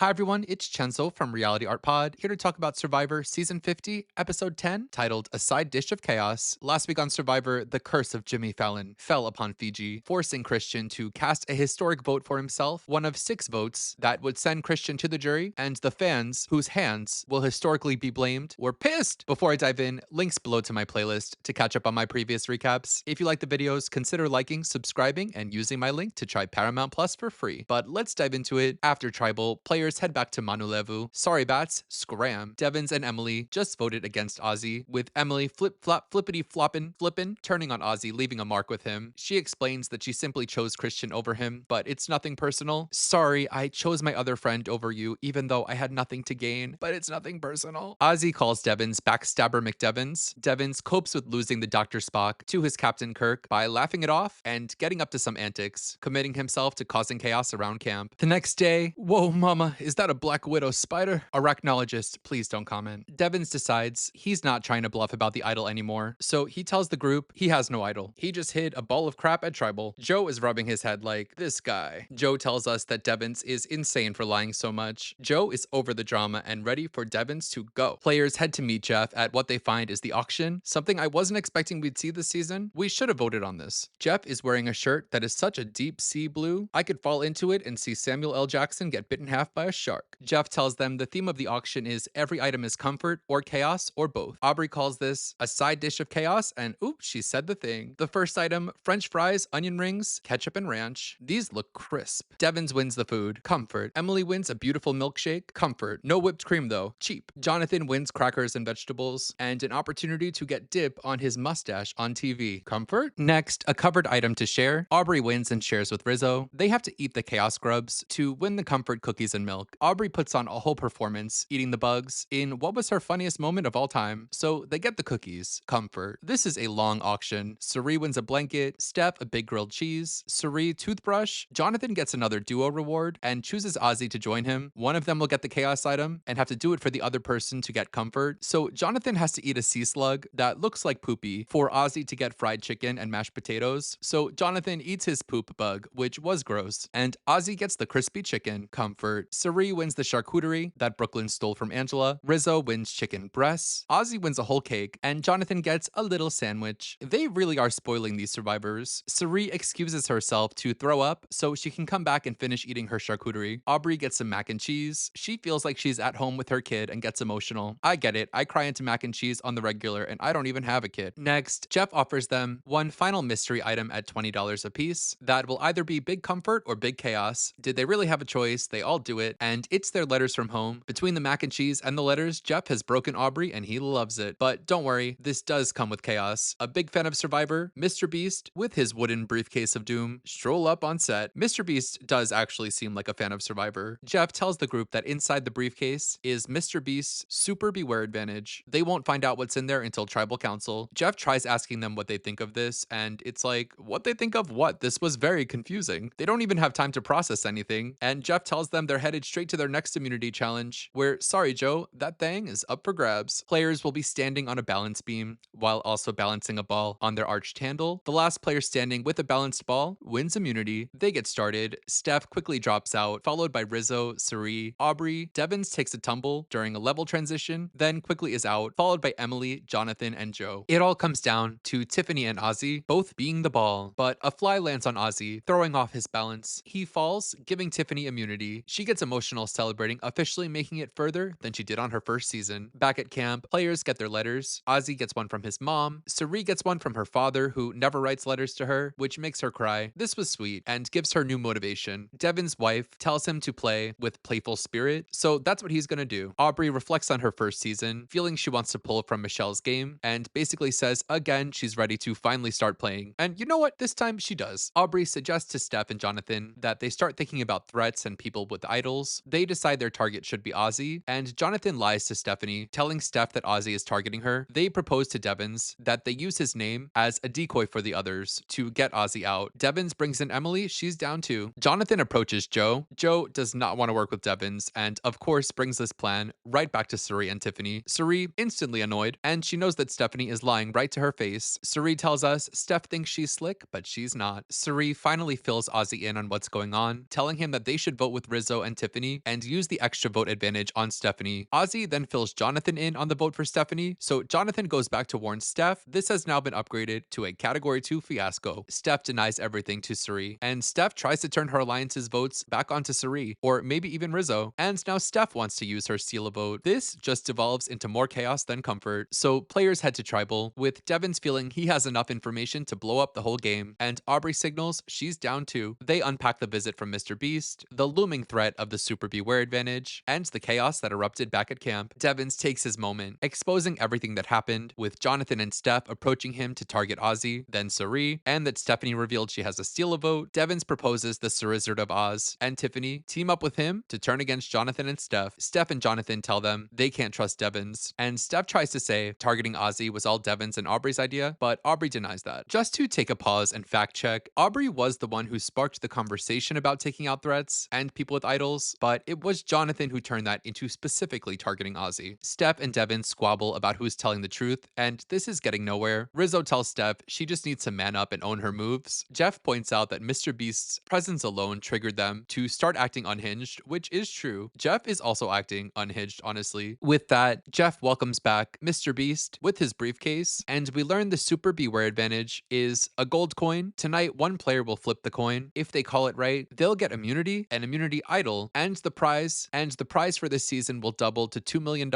Hi everyone, it's Chenzo from Reality Art Pod, here to talk about Survivor Season 50, Episode 10, titled A Side Dish of Chaos. Last week on Survivor, the curse of Jimmy Fallon fell upon Fiji, forcing Christian to cast a historic vote for himself, one of 6 votes that would send Christian to the jury, and the fans, whose hands will historically be blamed, were pissed! Before I dive in, links below to my playlist to catch up on my previous recaps. If you like the videos, consider liking, subscribing, and using my link to try Paramount Plus for free. But let's dive into it. After Tribal, players head back to Manulevu. Sorry Bats, scram. Devins and Emily just voted against Ozzy, with Emily flip-flop flippin' turning on Ozzy, leaving a mark with him. She explains that she simply chose Christian over him, but it's nothing personal. Sorry, I chose my other friend over you, even though I had nothing to gain, but it's nothing personal. Ozzy calls Devins Backstabber McDevins. Devins copes with losing the Dr. Spock to his Captain Kirk by laughing it off and getting up to some antics, committing himself to causing chaos around camp. The next day, whoa mama, is that a Black Widow spider? Arachnologist, please don't comment. Devins decides he's not trying to bluff about the idol anymore, so he tells the group he has no idol. He just hid a ball of crap at Tribal. Joe is rubbing his head like, this guy. Joe tells us that Devins is insane for lying so much. Joe is over the drama and ready for Devins to go. Players head to meet Jeff at what they find is the auction, something I wasn't expecting we'd see this season. We should have voted on this. Jeff is wearing a shirt that is such a deep sea blue, I could fall into it and see Samuel L. Jackson get bitten in half by a shark. Jeff tells them the theme of the auction is every item is comfort or chaos or both. Aubrey calls this a side dish of chaos, and oops, she said the thing. The first item, French fries, onion rings, ketchup and ranch. These look crisp. Devins wins the food, comfort. Emily wins a beautiful milkshake, comfort. No whipped cream though, cheap. Jonathan wins crackers and vegetables, and an opportunity to get dip on his mustache on TV, comfort. Next, a covered item to share. Aubrey wins and shares with Rizzo. They have to eat the chaos grubs to win the comfort cookies and milk. Aubrey puts on a whole performance, eating the bugs in what was her funniest moment of all time, so they get the cookies, comfort. This is a long auction. Suri wins a blanket, Steph a big grilled cheese, Suri toothbrush, Jonathan gets another duo reward and chooses Ozzy to join him. One of them will get the chaos item and have to do it for the other person to get comfort, so Jonathan has to eat a sea slug that looks like poopy for Ozzy to get fried chicken and mashed potatoes, so Jonathan eats his poop bug, which was gross, and Ozzy gets the crispy chicken, comfort. Suri wins the charcuterie that Brooklyn stole from Angela, Rizzo wins chicken breasts, Ozzy wins a whole cake, and Jonathan gets a little sandwich. They really are spoiling these survivors. Suri excuses herself to throw up so she can come back and finish eating her charcuterie. Aubrey gets some mac and cheese. She feels like she's at home with her kid and gets emotional. I get it, I cry into mac and cheese on the regular and I don't even have a kid. Next, Jeff offers them one final mystery item at $20 a piece that will either be big comfort or big chaos. Did they really have a choice? They all do it, and it's their letters from home. Between the mac and cheese and the letters, Jeff has broken Aubrey and he loves it. But don't worry, this does come with chaos. A big fan of Survivor, Mr. Beast, with his wooden briefcase of doom, stroll up on set. Mr. Beast does actually seem like a fan of Survivor. Jeff tells the group that inside the briefcase is Mr. Beast's super beware advantage. They won't find out what's in there until Tribal Council. Jeff tries asking them what they think of this, and it's like, what they think of what? This was very confusing. They don't even have time to process anything, and Jeff tells them they're headed straight to their next immunity challenge, where, sorry Joe, that thing is up for grabs. Players will be standing on a balance beam, while also balancing a ball on their arched handle. The last player standing with a balanced ball wins immunity. They get started. Steph quickly drops out, followed by Rizzo, Suri, Aubrey. Devins takes a tumble during a level transition, then quickly is out, followed by Emily, Jonathan, and Joe. It all comes down to Tiffany and Ozzy both being the ball, but a fly lands on Ozzy, throwing off his balance. He falls, giving Tiffany immunity. She gets emotional celebrating, officially making it further than she did on her first season. Back at camp, players get their letters. Ozzy gets one from his mom. Suri gets one from her father, who never writes letters to her, which makes her cry. This was sweet and gives her new motivation. Devin's wife tells him to play with playful spirit, so that's what he's gonna do. Aubrey reflects on her first season, feeling she wants to pull from Michelle's game, and basically says again she's ready to finally start playing. And you know what? This time she does. Aubrey suggests to Steph and Jonathan that they start thinking about threats and people with idols. They decide their target should be Ozzy, and Jonathan lies to Stephanie, telling Steph that Ozzy is targeting her. They propose to Devins that they use his name as a decoy for the others to get Ozzy out. Devins brings in Emily, she's down too. Jonathan approaches Joe. Joe does not want to work with Devins, and of course brings this plan right back to Suri and Tiffany. Suri instantly annoyed, and she knows that Stephanie is lying right to her face. Suri tells us Steph thinks she's slick, but she's not. Suri finally fills Ozzy in on what's going on, telling him that they should vote with Rizzo and Tiffany Tiffany and use the extra vote advantage on Stephanie. Ozzy then fills Jonathan in on the vote for Stephanie, so Jonathan goes back to warn Steph. This has now been upgraded to a Category 2 fiasco. Steph denies everything to Suri, and Steph tries to turn her alliance's votes back onto Suri, or maybe even Rizzo, and now Steph wants to use her steal a vote. This just devolves into more chaos than comfort, so players head to Tribal, with Devins feeling he has enough information to blow up the whole game, and Aubrey signals she's down too. They unpack the visit from Mr. Beast, the looming threat of the Super Beware advantage, and the chaos that erupted back at camp. Devins takes his moment, exposing everything that happened, with Jonathan and Steph approaching him to target Ozzy, then Suri, and that Stephanie revealed she has a steal a vote. Devins proposes the Cerizard of Oz, and Tiffany team up with him to turn against Jonathan and Steph. Steph and Jonathan tell them they can't trust Devins, and Steph tries to say targeting Ozzy was all Devins and Aubrey's idea, but Aubrey denies that. Just to take a pause and fact check, Aubrey was the one who sparked the conversation about taking out threats and people with idols, but it was Jonathan who turned that into specifically targeting Ozzy. Steph and Devin squabble about who's telling the truth, and this is getting nowhere. Rizzo tells Steph she just needs to man up and own her moves. Jeff points out that Mr. Beast's presence alone triggered them to start acting unhinged, which is true. Jeff is also acting unhinged, honestly. With that, Jeff welcomes back Mr. Beast with his briefcase, and we learn the Super Beware advantage is a gold coin. Tonight, one player will flip the coin. If they call it right, they'll get immunity, an immunity idol, and the prize for this season will double to $2 million,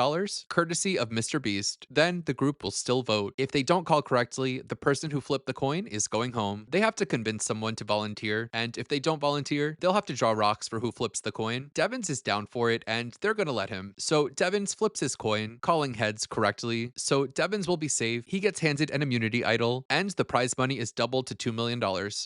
courtesy of Mr. Beast. Then the group will still vote. If they don't call correctly, the person who flipped the coin is going home. They have to convince someone to volunteer, and if they don't volunteer, they'll have to draw rocks for who flips the coin. Devins is down for it, and they're gonna let him. So Devins flips his coin, calling heads correctly, so Devins will be safe. He gets handed an immunity idol, and the prize money is doubled to $2 million.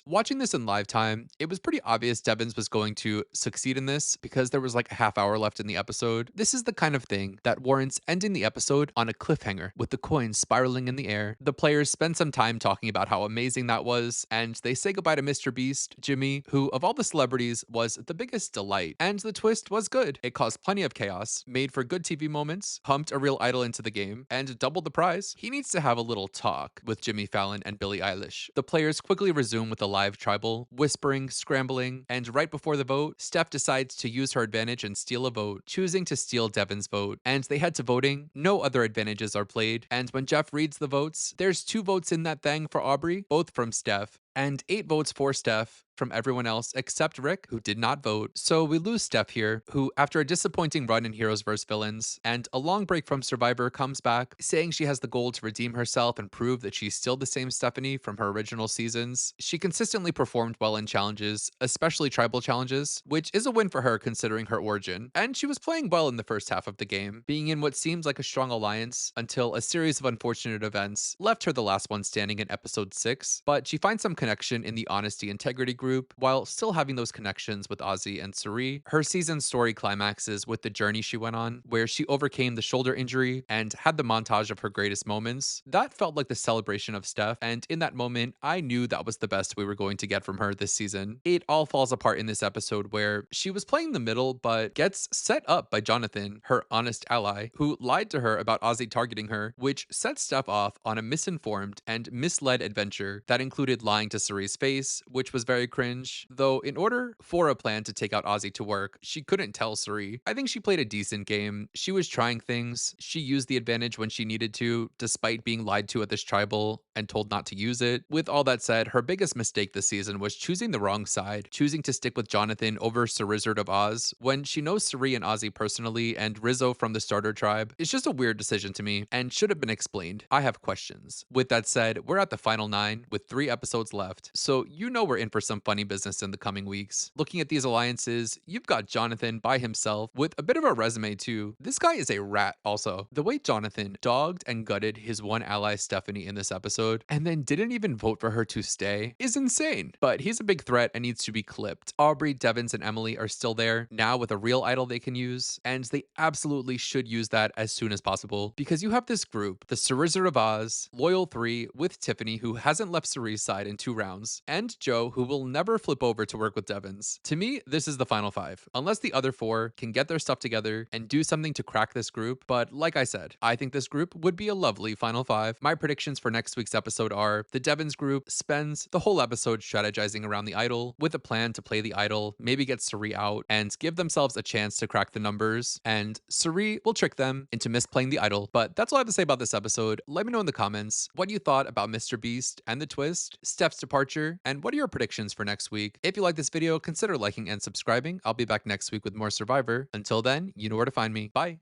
Watching this in live time, it was pretty obvious Devins was going to succeed in this because there was like a half hour left in the episode. This is the kind of thing that warrants ending the episode on a cliffhanger with the coin spiraling in the air. The players spend some time talking about how amazing that was, and they say goodbye to Mr. Beast, Jimmy, who of all the celebrities was the biggest delight. And the twist was good. It caused plenty of chaos, made for good TV moments, pumped a real idol into the game, and doubled the prize. He needs to have a little talk with Jimmy Fallon and Billie Eilish. The players quickly resume with a live tribal, whispering, scrambling, and right before the vote, Steph decides to use her advantage and steal a vote, choosing to steal Devin's vote. And they head to voting. No other advantages are played, and when Jeff reads the votes, there's 2 votes in that thing for Aubrey, both from Steph, and 8 votes for Steph from everyone else except Rick, who did not vote. So we lose Steph here, who, after a disappointing run in Heroes vs. Villains and a long break from Survivor, comes back, saying she has the goal to redeem herself and prove that she's still the same Stephanie from her original seasons. She consistently performed well in challenges, especially tribal challenges, which is a win for her considering her origin. And she was playing well in the first half of the game, being in what seems like a strong alliance until a series of unfortunate events left her the last one standing in episode 6. But she finds some connection in the Honesty Integrity group, while still having those connections with Ozzy and Suri. Her season story climaxes with the journey she went on, where she overcame the shoulder injury and had the montage of her greatest moments. That felt like the celebration of Steph, and in that moment, I knew that was the best we were going to get from her this season. It all falls apart in this episode where she was playing the middle, but gets set up by Jonathan, her honest ally, who lied to her about Ozzy targeting her, which set Steph off on a misinformed and misled adventure that included lying to Suri's face, which was very cringe, though in order for a plan to take out Ozzy to work, she couldn't tell Suri. I think she played a decent game. She was trying things. She used the advantage when she needed to, despite being lied to at this tribal and told not to use it. With all that said, her biggest mistake this season was choosing the wrong side, choosing to stick with Jonathan over Cerizard of Oz, when she knows Suri and Ozzy personally and Rizzo from the starter tribe. It's just a weird decision to me and should have been explained. I have questions. With that said, we're at the final 9 with 3 episodes left, so you know we're in for some funny business in the coming weeks. Looking at these alliances, you've got Jonathan by himself with a bit of a resume too. This guy is a rat also. The way Jonathan dogged and gutted his one ally Stephanie in this episode and then didn't even vote for her to stay is insane. But he's a big threat and needs to be clipped. Aubrey, Devins, and Emily are still there, now with a real idol they can use, and they absolutely should use that as soon as possible because you have this group, the Cerizard of Oz, Loyal 3 with Tiffany, who hasn't left Suri's side in 2 rounds, and Joe, who will never flip over to work with Devons. To me, this is the final 5, unless the other 4 can get their stuff together and do something to crack this group. But like I said, I think this group would be a lovely final 5. My predictions for next week's episode are the Devons group spends the whole episode strategizing around the idol with a plan to play the idol, maybe get Suri out, and give themselves a chance to crack the numbers, and Suri will trick them into misplaying the idol. But that's all I have to say about this episode. Let me know in the comments what you thought about Mr. Beast and the twist, Steph's departure, and what are your predictions for next week. If you like this video, consider liking and subscribing. I'll be back next week with more Survivor. Until then, you know where to find me. Bye.